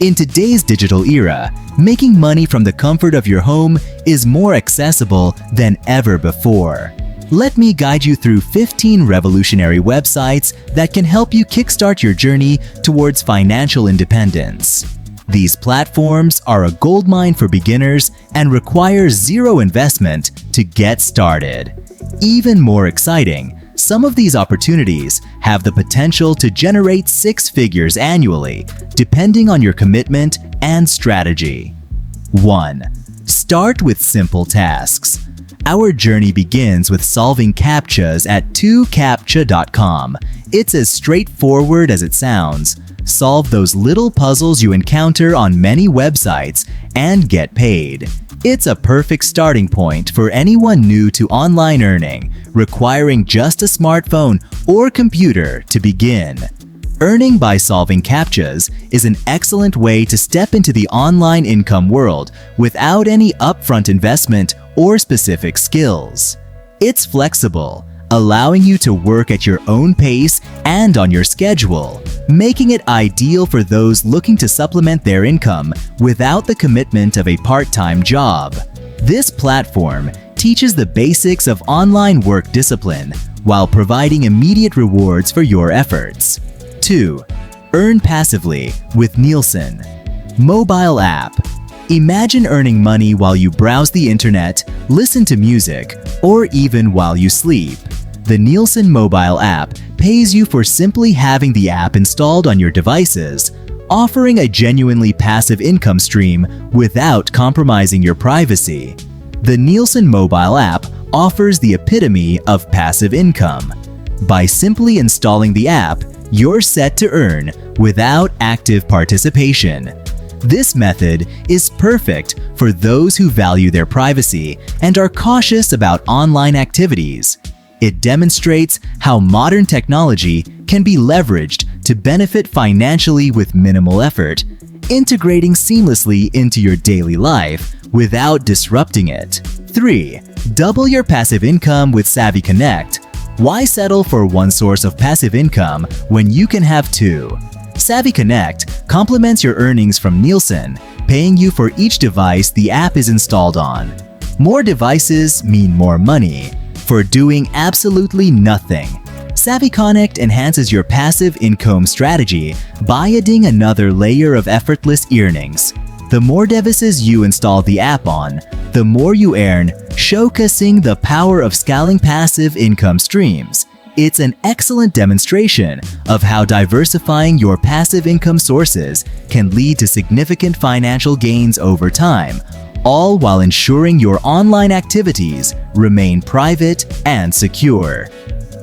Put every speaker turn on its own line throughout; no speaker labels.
In today's digital era, making money from the comfort of your home is more accessible than ever before. Let me guide you through 15 revolutionary websites that can help you kickstart your journey towards financial independence. These platforms are a goldmine for beginners and require zero investment to get started. Even more exciting, some of these opportunities have the potential to generate 6 figures annually, depending on your commitment and strategy. 1. Start with simple tasks. Our journey begins with solving CAPTCHAs at 2captcha.com. It's as straightforward as it sounds. Solve those little puzzles you encounter on many websites and get paid. It's a perfect starting point for anyone new to online earning, requiring just a smartphone or computer to begin. Earning by solving CAPTCHAs is an excellent way to step into the online income world without any upfront investment or specific skills. It's flexible, allowing you to work at your own pace and on your schedule, making it ideal for those looking to supplement their income without the commitment of a part-time job. This platform teaches the basics of online work discipline while providing immediate rewards for your efforts. 2. Earn passively with Nielsen Mobile App. Imagine earning money while you browse the internet, listen to music, or even while you sleep. The Nielsen Mobile App pays you for simply having the app installed on your devices, offering a genuinely passive income stream without compromising your privacy. The Nielsen Mobile App offers the epitome of passive income. By simply installing the app, you're set to earn without active participation. This method is perfect for those who value their privacy and are cautious about online activities. It demonstrates how modern technology can be leveraged to benefit financially with minimal effort, integrating seamlessly into your daily life without disrupting it. 3. Double your passive income with SavvyConect. Why settle for one source of passive income when you can have 2? SavvyConect complements your earnings from Nielsen, paying you for each device the app is installed on. More devices mean more money. For doing absolutely nothing, SavvyConect enhances your passive income strategy by adding another layer of effortless earnings. The more devices you install the app on, the more you earn, showcasing the power of scaling passive income streams. It's an excellent demonstration of how diversifying your passive income sources can lead to significant financial gains over time, all while ensuring your online activities remain private and secure.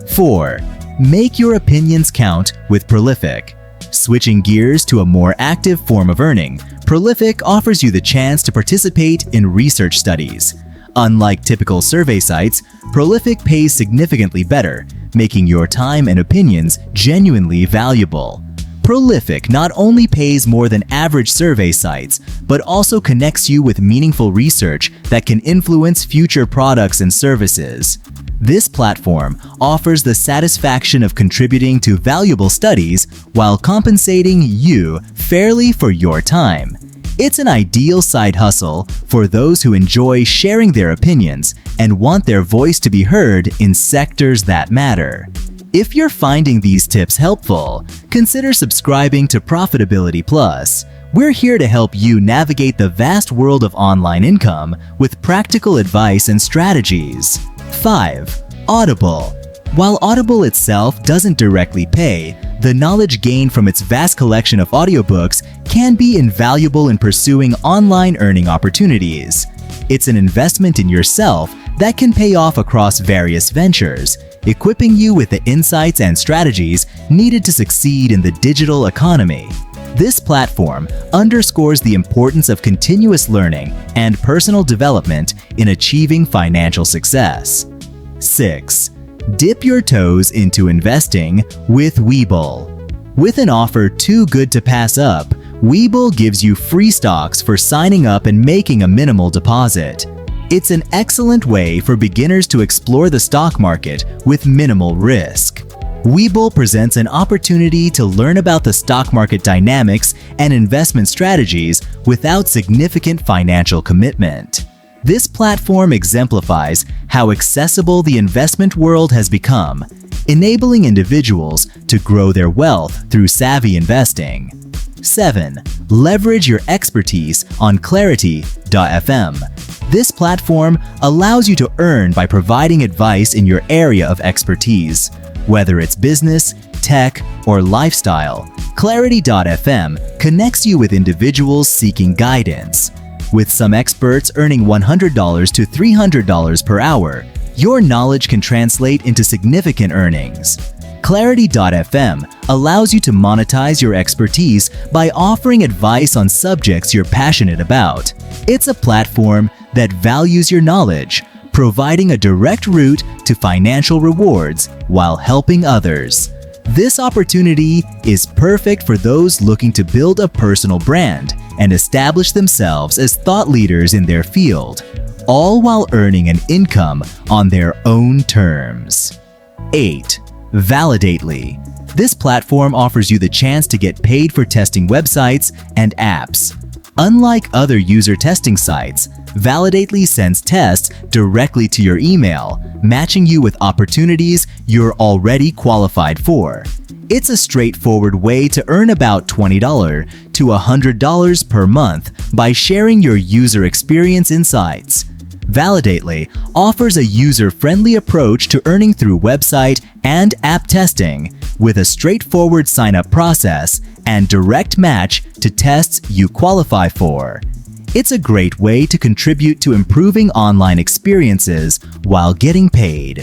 4. Make your opinions count with Prolific. Switching gears to a more active form of earning, Prolific offers you the chance to participate in research studies. Unlike typical survey sites, Prolific pays significantly better, making your time and opinions genuinely valuable. Prolific not only pays more than average survey sites, but also connects you with meaningful research that can influence future products and services. This platform offers the satisfaction of contributing to valuable studies while compensating you fairly for your time. It's an ideal side hustle for those who enjoy sharing their opinions and want their voice to be heard in sectors that matter. If you're finding these tips helpful, consider subscribing to Profitability Plus. We're here to help you navigate the vast world of online income with practical advice and strategies. 5. Audible. While Audible itself doesn't directly pay, the knowledge gained from its vast collection of audiobooks can be invaluable in pursuing online earning opportunities. It's an investment in yourself that can pay off across various ventures, equipping you with the insights and strategies needed to succeed in the digital economy. This platform underscores the importance of continuous learning and personal development in achieving financial success. 6. Dip your toes into investing with Webull. With an offer too good to pass up, Webull gives you free stocks for signing up and making a minimal deposit. It's an excellent way for beginners to explore the stock market with minimal risk. Webull presents an opportunity to learn about the stock market dynamics and investment strategies without significant financial commitment. This platform exemplifies how accessible the investment world has become, enabling individuals to grow their wealth through savvy investing. 7. Leverage your expertise on Clarity.fm. This platform allows you to earn by providing advice in your area of expertise. Whether it's business, tech, or lifestyle, Clarity.fm connects you with individuals seeking guidance. With some experts earning $100 to $300 per hour, your knowledge can translate into significant earnings. Clarity.fm allows you to monetize your expertise by offering advice on subjects you're passionate about. It's a platform that values your knowledge, providing a direct route to financial rewards while helping others. This opportunity is perfect for those looking to build a personal brand and establish themselves as thought leaders in their field, all while earning an income on their own terms. 8. Validately. This platform offers you the chance to get paid for testing websites and apps. Unlike other user testing sites, Validately sends tests directly to your email, matching you with opportunities you're already qualified for. It's a straightforward way to earn about $20 to $100 per month by sharing your user experience insights. Validately offers a user-friendly approach to earning through website and app testing, with a straightforward sign-up process and direct match to tests you qualify for. It's a great way to contribute to improving online experiences while getting paid.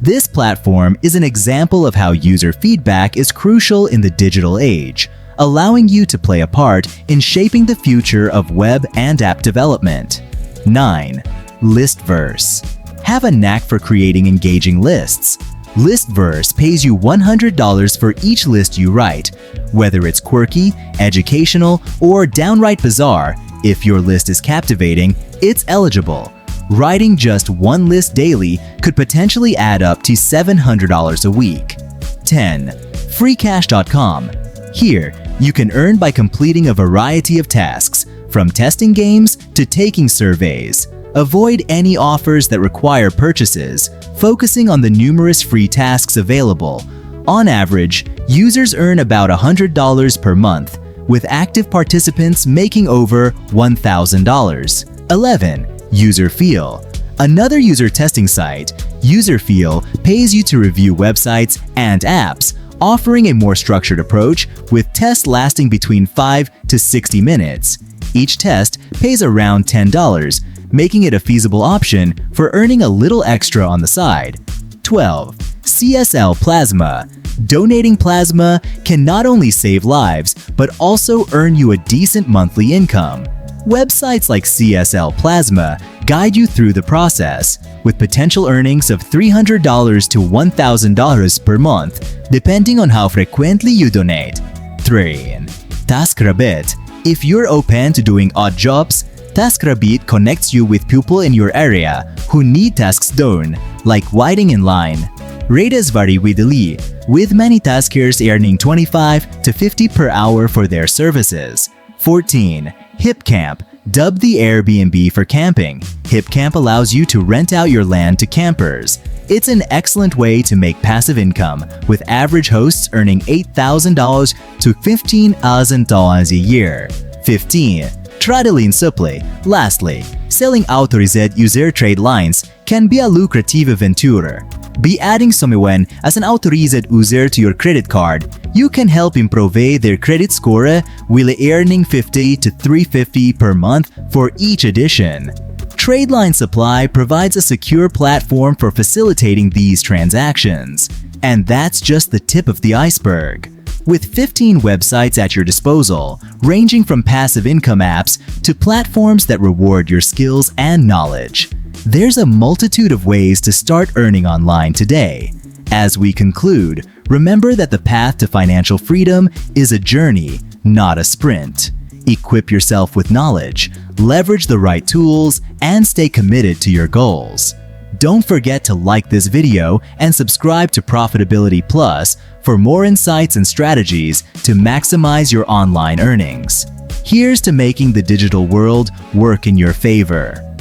This platform is an example of how user feedback is crucial in the digital age, allowing you to play a part in shaping the future of web and app development. 9. Listverse. Have a knack for creating engaging lists. Listverse pays you $100 for each list you write. Whether it's quirky, educational, or downright bizarre, if your list is captivating, it's eligible. Writing just one list daily could potentially add up to $700 a week. 10. Freecash.com. Here, you can earn by completing a variety of tasks, from testing games to taking surveys. Avoid any offers that require purchases, focusing on the numerous free tasks available. On average, users earn about $100 per month, with active participants making over $1,000. 11. Userfeel. Another user testing site, Userfeel pays you to review websites and apps, offering a more structured approach with tests lasting between 5 to 60 minutes. Each test pays around $10, making it a feasible option for earning a little extra on the side. 12. CSL Plasma. Donating plasma can not only save lives, but also earn you a decent monthly income. Websites like CSL Plasma guide you through the process, with potential earnings of $300 to $1,000 per month, depending on how frequently you donate. 3. TaskRabbit. If you're open to doing odd jobs, TaskRabbit connects you with people in your area who need tasks done, like waiting in line. Rates vary widely, with many taskers earning $25 to $50 per hour for their services. 14. HipCamp. Dubbed the Airbnb for camping, HipCamp allows you to rent out your land to campers. It's an excellent way to make passive income, with average hosts earning $8,000 to $15,000 a year. 15. Tradeline Supply. Lastly, selling authorized user trade lines can be a lucrative venture. By adding someone as an authorized user to your credit card, you can help improve their credit score while earning $50 to $350 per month for each edition. Tradeline Supply provides a secure platform for facilitating these transactions. And that's just the tip of the iceberg. With 15 websites at your disposal, ranging from passive income apps to platforms that reward your skills and knowledge, there's a multitude of ways to start earning online today. As we conclude, remember that the path to financial freedom is a journey, not a sprint. Equip yourself with knowledge, leverage the right tools, and stay committed to your goals. Don't forget to like this video and subscribe to Profitability Plus for more insights and strategies to maximize your online earnings. Here's to making the digital world work in your favor.